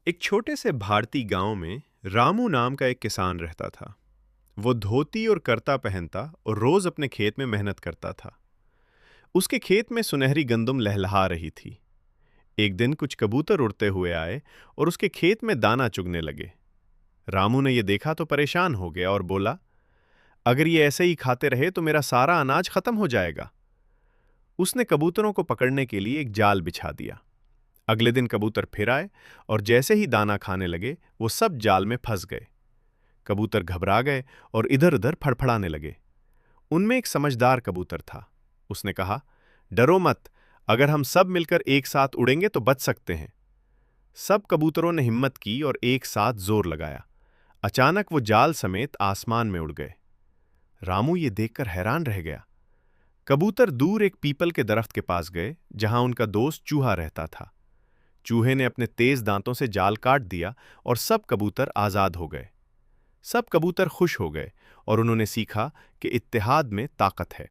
एक छोटे से भारतीय गांव में रामू नाम का एक किसान रहता था। वो धोती और करता पहनता और रोज अपने खेत में मेहनत करता था। उसके खेत में सुनहरी गंदुम लहलहा रही थी। एक दिन कुछ कबूतर उड़ते हुए आए और उसके खेत में दाना चुगने लगे। रामू ने यह देखा तो परेशान हो गया और बोला, अगर ये ऐसे ही खाते रहे तो मेरा सारा अनाज खत्म हो जाएगा। उसने कबूतरों को पकड़ने के लिए एक जाल बिछा दिया। अगले दिन कबूतर फिर आए और जैसे ही दाना खाने लगे वो सब जाल में फंस गए। कबूतर घबरा गए और इधर उधर फड़फड़ाने लगे। उनमें एक समझदार कबूतर था। उसने कहा, डरो मत, अगर हम सब मिलकर एक साथ उड़ेंगे तो बच सकते हैं। सब कबूतरों ने हिम्मत की और एक साथ जोर लगाया। अचानक वो जाल समेत आसमान में उड़ गए। रामू ये देखकर हैरान रह गया। कबूतर दूर एक पीपल के दरख्त के पास गए जहां उनका दोस्त चूहा रहता था। चूहे ने अपने तेज दांतों से जाल काट दिया और सब कबूतर आजाद हो गए। सब कबूतर खुश हो गए और उन्होंने सीखा कि इत्तेहाद में ताकत है।